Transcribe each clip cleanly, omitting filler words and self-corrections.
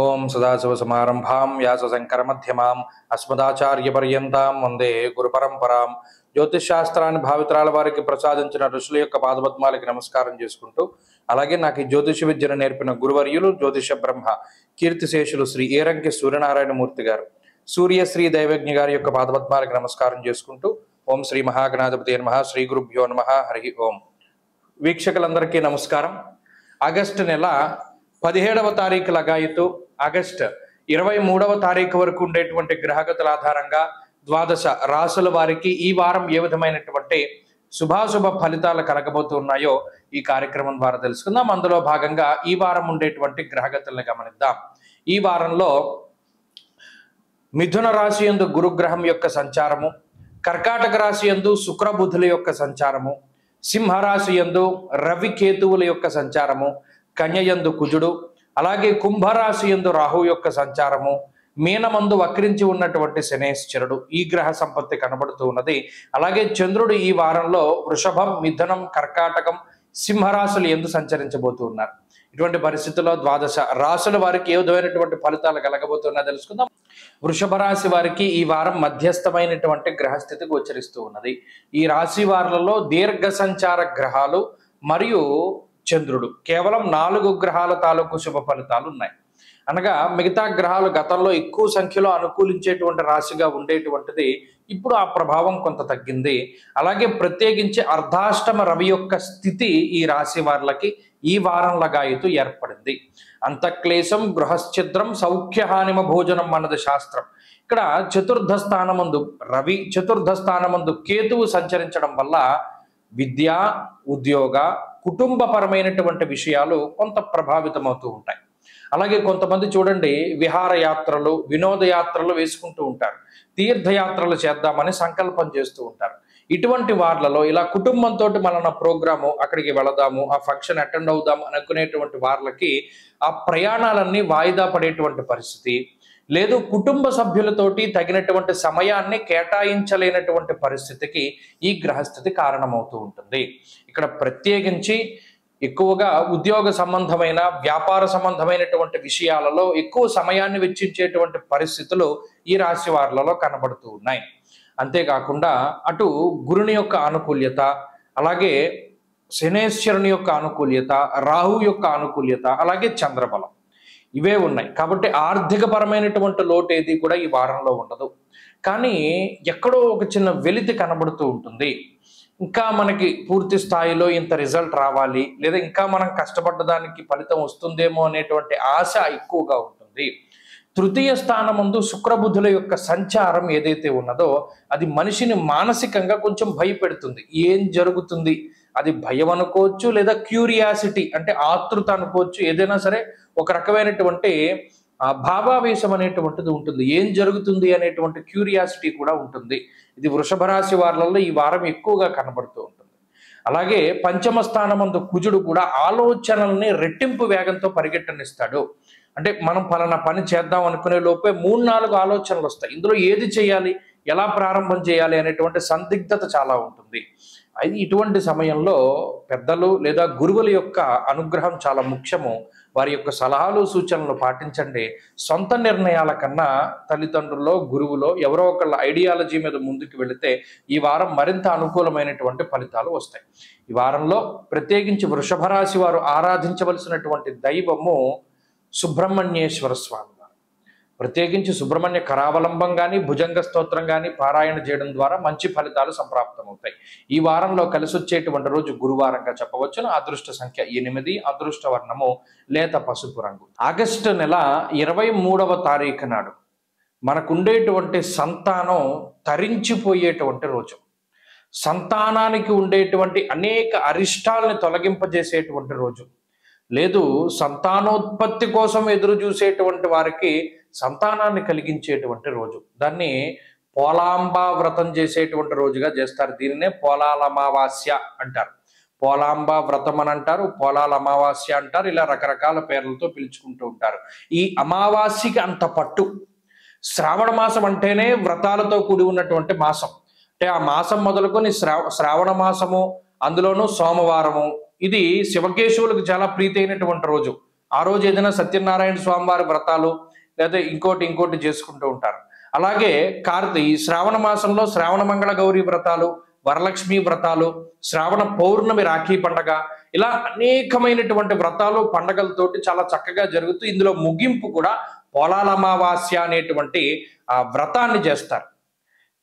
ఓం సదాశివసమారంభాం వ్యాసశంకరమధ్యమాం అస్మదాచార్యపర్యంతాం వందే గురుపరంపరాం. జ్యోతిషశాస్త్రాన్ని భావితరాల వారికి ప్రసాదించిన ఋషుల యొక్క పాదపద్మాలకి నమస్కారం చేసుకుంటూ, అలాగే నాకు ఈ జ్యోతిష విద్యను నేర్పిన గురువర్యులు జ్యోతిష బ్రహ్మ కీర్తిశేషులు శ్రీ ఏరంకి సూర్యనారాయణమూర్తి గారు, సూర్యశ్రీ దైవజ్ఞ గారి యొక్క పాదపద్మాలకి నమస్కారం చేసుకుంటూ, ఓం శ్రీ మహాగణాధిపతి నమః, శ్రీ గురుభ్యో నమః, హరి ఓం. వీక్షకులందరికీ నమస్కారం. ఆగస్టు నెల 17వ తారీఖు లగాయతు ఆగస్టు 23వ తారీఖు వరకు ఉండేటువంటి గ్రహగతుల ఆధారంగా ద్వాదశ రాసుల వారికి ఈ వారం ఏ విధమైనటువంటి శుభాశుభ ఫలితాలు కలగబోతున్నాయో ఈ కార్యక్రమం ద్వారా తెలుసుకుందాం. అందులో భాగంగా ఈ వారం ఉండేటువంటి గ్రహగతులను గమనిద్దాం. ఈ వారంలో మిథున రాశి యందు గురుగ్రహం యొక్క సంచారము, కర్కాటక రాశి యందు శుక్రబుధుల యొక్క సంచారము, సింహరాశి యందు రవి కేతువుల యొక్క సంచారము, కన్యయందు కుజుడు, అలాగే కుంభరాశి యందు రాహు యొక్క సంచారము, మీనమందు వక్రించి ఉన్నటువంటి శనేశ్వరుడు, ఈ గ్రహ సంపత్తి కనబడుతూ ఉన్నది. అలాగే చంద్రుడు ఈ వారంలో వృషభం, మిథునం, కర్కాటకం, సింహరాశులు ఎందు సంచరించబోతూ ఉన్నారు. ఇటువంటి పరిస్థితుల్లో ద్వాదశ రాశుల వారికి ఏ విధమైనటువంటి ఫలితాలు కలగబోతున్నా తెలుసుకుందాం. వృషభ రాశి వారికి ఈ వారం మధ్యస్థమైనటువంటి గ్రహస్థితి గోచరిస్తూ ఉన్నది. ఈ రాశి వారులలో దీర్ఘ సంచార గ్రహాలు మరియు చంద్రుడు, కేవలం 4 గ్రహాల తాలూకు శుభ ఫలితాలు ఉన్నాయి. అనగా మిగతా గ్రహాలు గతంలో ఎక్కువ సంఖ్యలో అనుకూలించేటువంటి రాశిగా ఉండేటువంటిది ఇప్పుడు ఆ ప్రభావం కొంత తగ్గింది. అలాగే ప్రత్యేకించి అర్ధాష్టమ రవి యొక్క స్థితి ఈ రాశి వారులకి ఈ వారం లగాయతు ఏర్పడింది. అంతఃక్లేశం గృహశ్చిద్రం సౌఖ్యహానిమ భోజనం అన్నది శాస్త్రం. ఇక్కడ చతుర్థ స్థానమందు రవి, చతుర్థ స్థానమందు కేతువు సంచరించడం వల్ల విద్య, ఉద్యోగ, కుటుంబపరమైనటువంటి విషయాలు కొంత ప్రభావితమవుతూ ఉంటాయి. అలాగే కొంతమంది చూడండి, విహారయాత్రలు, వినోదయాత్రలు వేసుకుంటూ ఉంటారు, తీర్థయాత్రలు చేద్దామని సంకల్పం చేస్తూ ఉంటారు. ఇటువంటి వార్లలో ఇలా కుటుంబంతో మన ప్రోగ్రాము, అక్కడికి వెళదాము, ఆ ఫంక్షన్ అటెండ్ అవుదాము అనుకునేటువంటి వార్లకి ఆ ప్రయాణాలన్నీ వాయిదా పడేటువంటి పరిస్థితి, లేదు కుటుంబ సభ్యులతోటి తగినటువంటి సమయాన్ని కేటాయించలేనటువంటి పరిస్థితికి ఈ గ్రహస్థితి కారణమవుతూ ఉంటుంది. ఇక్కడ ప్రత్యేకించి ఎక్కువగా ఉద్యోగ సంబంధమైన, వ్యాపార సంబంధమైనటువంటి విషయాలలో ఎక్కువ సమయాన్ని వెచ్చించేటువంటి పరిస్థితులు ఈ రాశి వారులలో కనబడుతూ ఉన్నాయి. అంతేకాకుండా అటు గురుని యొక్క ఆనుకూల్యత, అలాగే శనేశ్వరుని యొక్క ఆనుకూల్యత, రాహు యొక్క ఆనుకూల్యత, అలాగే చంద్రబలం, ఇవే ఉన్నాయి. కాబట్టి ఆర్థిక పరమైనటువంటి లోటు ఏది కూడా ఈ వారంలో ఉండదు. కానీ ఎక్కడో ఒక చిన్న వెలితి కనబడుతూ ఉంటుంది. ఇంకా మనకి పూర్తి స్థాయిలో ఇంత రిజల్ట్ రావాలి, లేదా ఇంకా మనం కష్టపడ్డదానికి ఫలితం వస్తుందేమో అనేటువంటి ఆశ ఎక్కువగా ఉంటుంది. తృతీయ స్థానమందు శుక్రబుధుల యొక్క సంచారం ఏదైతే ఉన్నదో అది మనిషిని మానసికంగా కొంచెం భయపెడుతుంది. ఏం జరుగుతుంది, అది భయం అనుకోవచ్చు, లేదా క్యూరియాసిటీ అంటే ఆతృత అనుకోవచ్చు. ఏదైనా సరే ఒక రకమైనటువంటి భావావేశం అనేటువంటిది ఉంటుంది. ఏం జరుగుతుంది అనేటువంటి క్యూరియాసిటీ కూడా ఉంటుంది. ఇది వృషభ రాశి వారులలో ఈ వారం ఎక్కువగా కనబడుతూ ఉంటుంది. అలాగే పంచమ స్థానమందు కుజుడు కూడా ఆలోచనల్ని రెట్టింపు వేగంతో పరిగెట్టనిస్తాడు. అంటే మనం పలానా పని చేద్దాం అనుకునే లోపే 3-4 ఆలోచనలు వస్తాయి. ఇందులో ఏది చేయాలి, ఎలా ప్రారంభం చేయాలి అనేటువంటి సందిగ్ధత చాలా ఉంటుంది. ఇటువంటి సమయంలో పెద్దలు లేదా గురువుల యొక్క అనుగ్రహం చాలా ముఖ్యము. వారి యొక్క సలహాలు, సూచనలు పాటించండి. సొంత నిర్ణయాల కన్నా తల్లిదండ్రుల్లో, గురువులో ఎవరో ఒకళ్ళ ఐడియాలజీ మీద ముందుకు వెళితే ఈ వారం మరింత అనుకూలమైనటువంటి ఫలితాలు వస్తాయి. ఈ వారంలో ప్రత్యేకించి వృషభ రాశి వారు ఆరాధించవలసినటువంటి దైవము సుబ్రహ్మణ్యేశ్వర స్వామి. ప్రత్యేకించి సుబ్రహ్మణ్య కరావలంబం కానీ, భుజంగ స్తోత్రం కానీ పారాయణ చేయడం ద్వారా మంచి ఫలితాలు సంప్రాప్తమవుతాయి. ఈ వారంలో కలిసి వచ్చేటువంటి రోజు గురువారంగా చెప్పవచ్చును. అదృష్ట సంఖ్య 8, అదృష్ట వర్ణము లేత పసుపు రంగు. ఆగస్టు నెల 23వ తారీఖు నాడు మనకుండేటువంటి సంతానం తరించిపోయేటువంటి రోజు. సంతానానికి ఉండేటువంటి అనేక అరిష్టాలని తొలగింపజేసేటువంటి రోజు. లేదు సంతానోత్పత్తి కోసం ఎదురు చూసేటువంటి వారికి సంతానాన్ని కలిగించేటువంటి రోజు. దాన్ని పోలాంబ వ్రతం చేసేటువంటి రోజుగా చేస్తారు. దీనినే పోలాల అమావాస్య అంటారు. పోలాంబ వ్రతం అని అంటారు, పోలాల అమావాస్య అంటారు. ఇలా రకరకాల పేర్లతో పిలుచుకుంటూ ఉంటారు. ఈ అమావాస్యకి అంత పట్టు. శ్రావణ మాసం అంటేనే వ్రతాలతో కూడి ఉన్నటువంటి మాసం. అంటే ఆ మాసం మొదలుకొని శ్రావణ మాసము, అందులోనూ సోమవారము, ఇది శివకేశవులకు చాలా ప్రీతి అయినటువంటి రోజు. ఆ రోజు ఏదైనా సత్యనారాయణ స్వామి వారి వ్రతాలు లేదా ఇంకోటి చేసుకుంటూ ఉంటారు. అలాగే ఈ శ్రావణ మాసంలో శ్రావణ మంగళ గౌరీ వ్రతాలు, వరలక్ష్మి వ్రతాలు, శ్రావణ పౌర్ణమి రాఖీ పండగ, ఇలా అనేకమైనటువంటి వ్రతాలు పండగలతోటి చాలా చక్కగా జరుగుతూ ఇందులో ముగింపు కూడా పోలాల అమావాస్య అనేటువంటి వ్రతాన్ని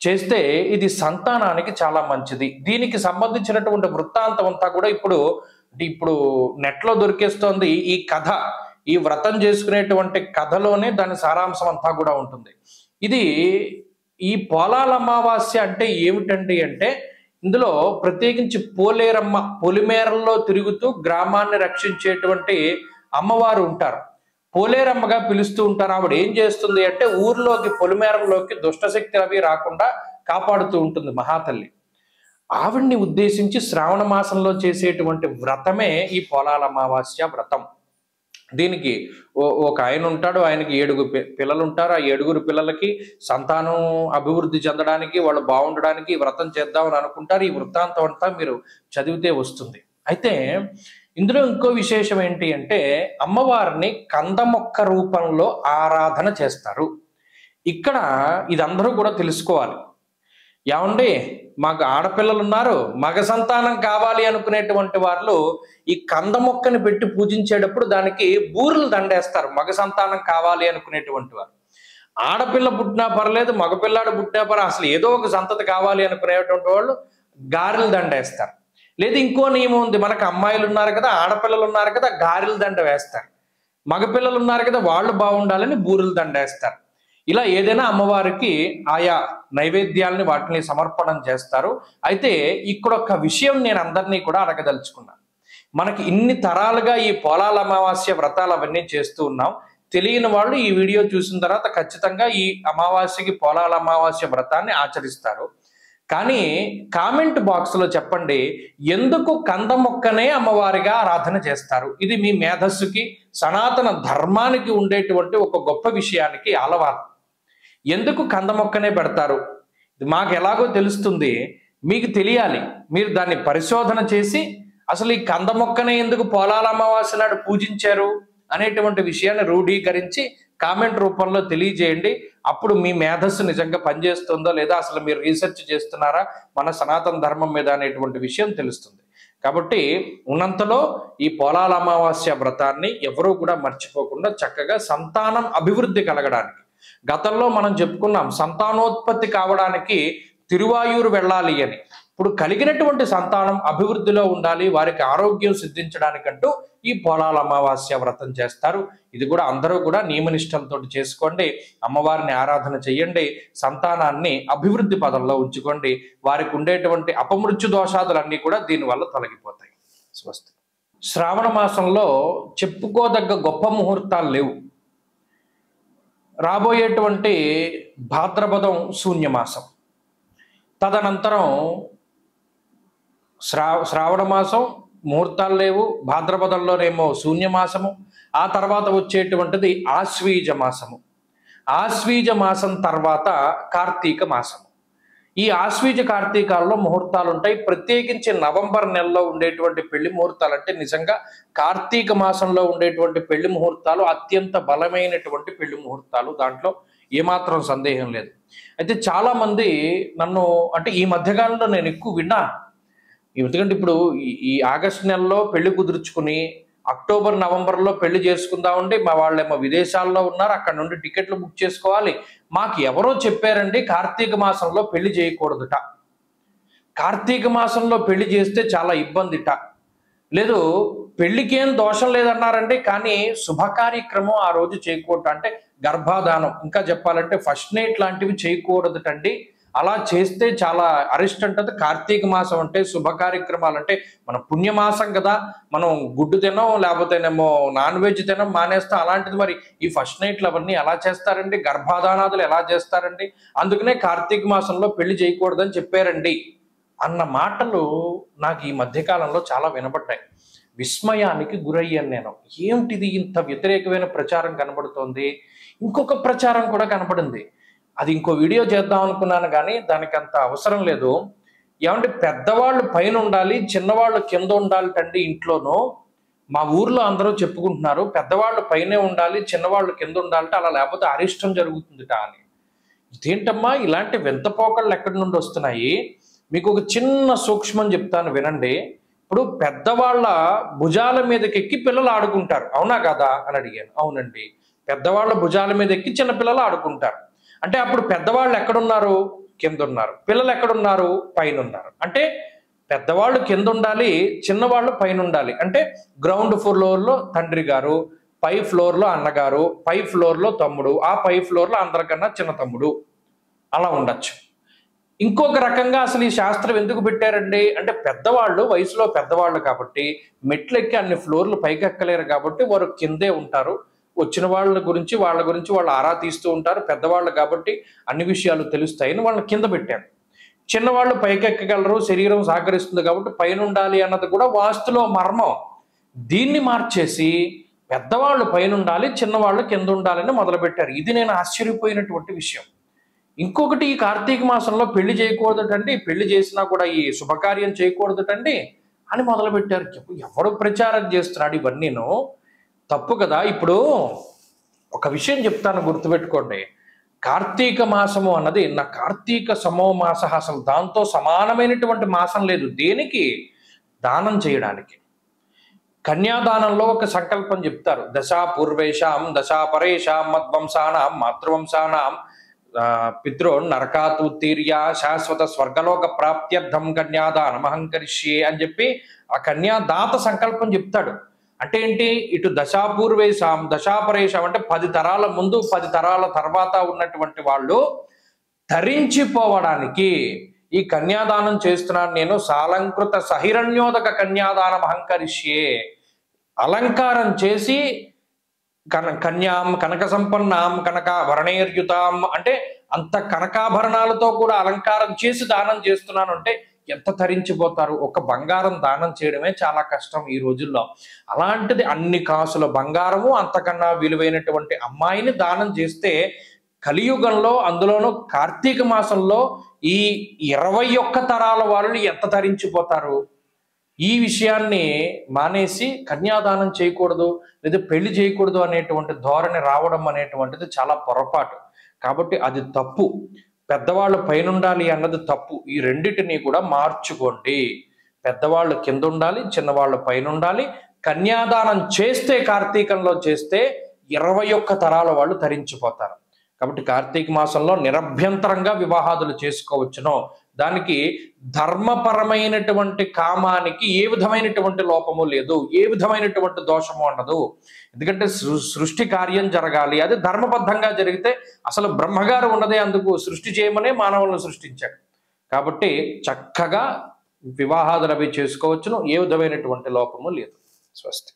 చేస్తే ఇది సంతానానికి చాలా మంచిది. దీనికి సంబంధించినటువంటి వృత్తాంతం అంతా కూడా ఇప్పుడు నెట్లో దొరికేస్తోంది. ఈ కథ, ఈ వ్రతం చేసుకునేటువంటి కథలోనే దాని సారాంశం అంతా కూడా ఉంటుంది. ఈ పోలాల అమావాస్య అంటే ఏమిటండి అంటే, ఇందులో ప్రత్యేకించి పోలేరమ్మ, పొలిమేరల్లో తిరుగుతూ గ్రామాన్ని రక్షించేటువంటి అమ్మవారు ఉంటారు. పోలేరమ్మగా పిలుస్తూ ఉంటారు. ఆవిడ ఏం చేస్తుంది అంటే ఊర్లోకి, పొలిమేరల్లోకి దుష్టశక్తులు అవి రాకుండా కాపాడుతూ ఉంటుంది మహాతల్లి. ఆవిడ్ని ఉద్దేశించి శ్రావణ మాసంలో చేసేటువంటి వ్రతమే ఈ పోలాల అమావాస్య వ్రతం. దీనికి ఒక ఆయన ఉంటాడు, ఆయనకి 7 పిల్లలు ఉంటారు. ఆ 7 పిల్లలకి సంతానం అభివృద్ధి చెందడానికి, వాళ్ళు బాగుండడానికి వ్రతం చేద్దామని అనుకుంటారు. ఈ వృత్తాంతం అంతా మీరు చదివితే వస్తుంది. అయితే ఇందులో ఇంకో విశేషం ఏంటి అంటే, అమ్మవారిని కందమొక్క రూపంలో ఆరాధన చేస్తారు. ఇక్కడ ఇదందరూ కూడా తెలుసుకోవాలి. ఏమండి, మాకు ఆడపిల్లలు ఉన్నారు, మగ సంతానం కావాలి అనుకునేటువంటి వాళ్ళు ఈ కంద మొక్కని పెట్టి పూజించేటప్పుడు దానికి బూరెలు దండేస్తారు. మగ సంతానం కావాలి అనుకునేటువంటి వారు. ఆడపిల్ల పుట్టినా పర్లేదు, మగపిల్లాడు పుట్టినా పర్లేదు, అసలు ఏదో ఒక సంతతి కావాలి అనుకునేటువంటి వాళ్ళు గారెలు దండేస్తారు. లేదు, ఇంకో నియమం ఉంది, మనకు అమ్మాయిలు ఉన్నారు కదా, ఆడపిల్లలు ఉన్నారు కదా, గారెలు దండ వేస్తారు. మగపిల్లలు ఉన్నారు కదా, వాళ్ళు బాగుండాలని బూరెలు దండేస్తారు. ఇలా ఏదైనా అమ్మవారికి ఆయా నైవేద్యాలని వాటిని సమర్పణం చేస్తారు. అయితే ఇక్కడ ఒక విషయం నేను అందరినీ కూడా అడగదలుచుకున్నాను. మనకి ఇన్ని తరాలుగా ఈ పోలాల అమావాస్య వ్రతాలు అవన్నీ చేస్తూ ఉన్నాం. తెలియని వాళ్ళు ఈ వీడియో చూసిన తర్వాత ఖచ్చితంగా ఈ అమావాస్యకి, పోలాల అమావాస్య వ్రతాన్ని ఆచరిస్తారు. కానీ కామెంట్ బాక్స్లో చెప్పండి, ఎందుకు కంద మొక్కనే అమ్మవారిగా ఆరాధన చేస్తారు? ఇది మీ మేధస్సుకి, సనాతన ధర్మానికి ఉండేటువంటి ఒక గొప్ప విషయానికి ఆలవాలం. ఎందుకు కంద మొక్కనే పెడతారు? మాకు ఎలాగో తెలుస్తుంది, మీకు తెలియాలి. మీరు దాన్ని పరిశోధన చేసి అసలు ఈ కంద మొక్కనే ఎందుకు పోలాల అమావాస్య నాడు పూజించారు అనేటువంటి విషయాన్ని రూఢీకరించి కామెంట్ రూపంలో తెలియజేయండి. అప్పుడు మీ మేధస్సు నిజంగా పనిచేస్తుందో లేదా, అసలు మీరు రీసెర్చ్ చేస్తున్నారా మన సనాతన ధర్మం మీద అనేటువంటి విషయం తెలుస్తుంది. కాబట్టి ఉన్నంతలో ఈ పోలాల అమావాస్య వ్రతాన్ని ఎవరూ కూడా మర్చిపోకుండా చక్కగా సంతానం అభివృద్ధి కలగడానికి, గతంలో మనం చెప్పుకున్నాం సంతానోత్పత్తి కావడానికి తిరువాయూరు వెళ్ళాలి అని. ఇప్పుడు కలిగినటువంటి సంతానం అభివృద్ధిలో ఉండాలి, వారికి ఆరోగ్యం సిద్ధించడానికంటూ ఈ పోలాల అమావాస్య వ్రతం చేస్తారు. ఇది కూడా అందరూ కూడా నియమనిష్టలతో చేసుకోండి. అమ్మవారిని ఆరాధన చెయ్యండి. సంతానాన్ని అభివృద్ధి పదంలో ఉంచుకోండి. వారికి ఉండేటువంటి అపమృత్యు దోషాదులన్నీ కూడా దీనివల్ల తొలగిపోతాయి. స్వస్తి. శ్రావణ మాసంలో చెప్పుకోదగ్గ గొప్ప ముహూర్తాలు లేవు. రాబోయేటువంటి భాద్రపదం శూన్యమాసం, తదనంతరం శ్రావణ మాసం ముహూర్తాలు లేవు, భాద్రపదంలోనేమో శూన్యమాసము, ఆ తర్వాత వచ్చేటువంటిది ఆశ్వీజ మాసము. ఆశ్వీజ మాసం తర్వాత కార్తీక మాసము. ఈ ఆశ్వీజ కార్తీకాల్లో ముహూర్తాలు ఉంటాయి. ప్రత్యేకించి నవంబర్ నెలలో ఉండేటువంటి పెళ్లి ముహూర్తాలు అంటే నిజంగా కార్తీక మాసంలో ఉండేటువంటి పెళ్లి ముహూర్తాలు అత్యంత బలమైనటువంటి పెళ్లి ముహూర్తాలు, దాంట్లో ఏమాత్రం సందేహం లేదు. అయితే చాలా మంది నన్ను, అంటే ఈ మధ్యకాలంలో నేను ఎక్కువ విన్నాను, ఎందుకంటే ఇప్పుడు ఈ ఆగస్టు నెలలో పెళ్లి కుదుర్చుకుని అక్టోబర్ నవంబర్లో పెళ్లి చేసుకుందామండి, మా వాళ్ళేమో విదేశాల్లో ఉన్నారు, అక్కడ నుండి టికెట్లు బుక్ చేసుకోవాలి, మాకు ఎవరో చెప్పారండి కార్తీక మాసంలో పెళ్లి చేయకూడదుట, కార్తీక మాసంలో పెళ్లి చేస్తే చాలా ఇబ్బందిట, లేదు పెళ్లికి ఏం దోషం లేదన్నారండి, కానీ శుభ కార్యక్రమం ఆ రోజు చేయకూడదు, అంటే గర్భాధానం ఇంకా చెప్పాలంటే ఫస్ట్ నైట్ లాంటివి చేయకూడదుటండి, అలా చేస్తే చాలా అరిస్ట్ అంటది. కార్తీక మాసం అంటే శుభ కార్యక్రమాలు అంటే మన పుణ్యమాసం కదా, మనం గుడ్డు తినం లేకపోతేనేమో నాన్ వెజ్ తినం మానేస్తాం, అలాంటిది మరి ఈ ఫస్ట్ నైట్లు అవన్నీ ఎలా చేస్తారండి, గర్భాధానాదులు ఎలా చేస్తారండి, అందుకనే కార్తీక మాసంలో పెళ్లి చేయకూడదని చెప్పారండి అన్న మాటలు నాకు ఈ మధ్యకాలంలో చాలా వినపడ్డాయి. విస్మయానికి గురయ్యాను నేను. ఏమిటిది, ఇంత వ్యతిరేకమైన ప్రచారం కనబడుతోంది. ఇంకొక ప్రచారం కూడా కనపడింది, అది ఇంకో వీడియో చేద్దాం అనుకున్నాను కానీ దానికి అంత అవసరం లేదు. ఏమంటే పెద్దవాళ్ళు పైన ఉండాలి, చిన్నవాళ్ళు కింద ఉండాలి తండ్రి ఇంట్లోనూ, మా ఊర్లో అందరూ చెప్పుకుంటున్నారు పెద్దవాళ్ళు పైనే ఉండాలి చిన్నవాళ్ళు కింద ఉండాలంటే అలా లేకపోతే అరిష్టం జరుగుతుందిట అని. ఇదేంటమ్మా ఇలాంటి వింత పోకళ్ళు ఎక్కడి నుండి వస్తున్నాయి? మీకు ఒక చిన్న సూక్ష్మం చెప్తాను వినండి. ఇప్పుడు పెద్దవాళ్ళ భుజాల మీదకి ఎక్కి పిల్లలు ఆడుకుంటారు, అవునా కదా అని అడిగాను. అవునండి, పెద్దవాళ్ళ భుజాల మీద ఎక్కి చిన్నపిల్లలు ఆడుకుంటారు. అంటే అప్పుడు పెద్దవాళ్ళు ఎక్కడున్నారు? కింద ఉన్నారు. పిల్లలు ఎక్కడున్నారు? పైన ఉన్నారు. అంటే పెద్దవాళ్ళు కింద ఉండాలి, చిన్నవాళ్ళు పైన ఉండాలి. అంటే గ్రౌండ్ ఫ్లోర్లో తండ్రి గారు, పై ఫ్లోర్లో అన్నగారు, పై ఫ్లోర్లో తమ్ముడు, ఆ పై ఫ్లోర్లో అందరికన్నా చిన్న తమ్ముడు, అలా ఉండొచ్చు. ఇంకొక రకంగా అసలు ఈ శాస్త్రం ఎందుకు పెట్టారండి అంటే పెద్దవాళ్ళు వయసులో పెద్దవాళ్ళు కాబట్టి మెట్లు ఎక్కి అన్ని ఫ్లోర్లు పైకి ఎక్కలేరు కాబట్టి వారు కిందే ఉంటారు. వచ్చిన వాళ్ళ గురించి వాళ్ళు ఆరా తీస్తూ ఉంటారు. పెద్దవాళ్ళు కాబట్టి అన్ని విషయాలు తెలుస్తాయని వాళ్ళని కింద పెట్టారు. చిన్నవాళ్ళు పైకెక్కగలరు, శరీరం సహకరిస్తుంది కాబట్టి పైన ఉండాలి అన్నది కూడా వాస్తులో మర్మం. దీన్ని మార్చేసి పెద్దవాళ్ళు పైన ఉండాలి, చిన్నవాళ్ళు కింద ఉండాలని మొదలుపెట్టారు. ఇది నేను ఆశ్చర్యపోయినటువంటి విషయం. ఇంకొకటి, ఈ కార్తీక మాసంలో పెళ్లి చేయకూడదటండి, పెళ్లి చేసినా కూడా ఈ శుభకార్యం చేయకూడదటండి అని మొదలుపెట్టారు. ఎవడు ప్రచారం చేస్తున్నాడు? ఇవన్నీను తప్పు కదా. ఇప్పుడు ఒక విషయం చెప్తాను, గుర్తుపెట్టుకోండి. కార్తీక మాసము అన్నది నా కార్తీక సమో మాస, అసలు దాంతో సమానమైనటువంటి మాసం లేదు. దేనికి? దానం చేయడానికి. కన్యాదానంలో ఒక సంకల్పం చెప్తారు. దశా పూర్వేషాం దశా పరేషాం మద్వంశానాం మాతృవంశానాం పితృ నరకాతుత్తీర్య శాశ్వత స్వర్గలోక ప్రాప్త్యర్థం కన్యాదానం అహంకరిష్యే అని చెప్పి ఆ కన్యాదాత సంకల్పం చెప్తాడు. అంటే ఏంటి? ఇటు దశాపూర్వేశాం దశాపరేషాం అంటే 10 తరాల ముందు 10 తరాల తర్వాత ఉన్నటువంటి వాళ్ళు ధరించిపోవడానికి ఈ కన్యాదానం చేస్తున్నాను నేను. సాలంకృత సహిరణ్యోదక కన్యాదానం అహంకరిష్యే, అలంకారం చేసి కన్యాం కనక సంపన్నాం కనకాభరణేర్యుతాం అంటే అంత కనకాభరణాలతో కూడా అలంకారం చేసి దానం చేస్తున్నాను అంటే ఎంత తరించిపోతారు. ఒక బంగారం దానం చేయడమే చాలా కష్టం ఈ రోజుల్లో. అలాంటిది అన్ని కాసుల బంగారము, అంతకన్నా విలువైనటువంటి అమ్మాయిని దానం చేస్తే కలియుగంలో, అందులోనూ కార్తీక మాసంలో ఈ 21 తరాల వాళ్ళు ఎంత తరించిపోతారు. ఈ విషయాన్ని మానేసి కన్యాదానం చేయకూడదు లేదా పెళ్లి చేయకూడదు అనేటువంటి ధోరణి రావడం అనేటువంటిది చాలా పొరపాటు. కాబట్టి అది తప్పు. పెద్దవాళ్ళు పైన ఉండాలి అన్నది తప్పు. ఈ రెండిటిని కూడా మార్చుకోండి. పెద్దవాళ్ళు కింద ఉండాలి, చిన్నవాళ్ళు పైన ఉండాలి. కన్యాదానం చేస్తే, కార్తీకంలో చేస్తే 21 తరాల వాళ్ళు తరించిపోతారు. కాబట్టి కార్తీక మాసంలో నిరభ్యంతరంగా వివాహాదులు చేసుకోవచ్చును. దానికి ధర్మపరమైనటువంటి కామానికి ఏ విధమైనటువంటి లోపము లేదు, ఏ విధమైనటువంటి దోషము ఉండదు. ఎందుకంటే సృష్టి కార్యం జరగాలి, అది ధర్మబద్ధంగా జరిగితే అసలు బ్రహ్మగారు ఉన్నదే అందుకు, సృష్టి చేయమనే మానవులను సృష్టించాడు. కాబట్టి చక్కగా వివాహాదులు అవి చేసుకోవచ్చును, ఏ విధమైనటువంటి లోపము లేదు. స్వస్తి.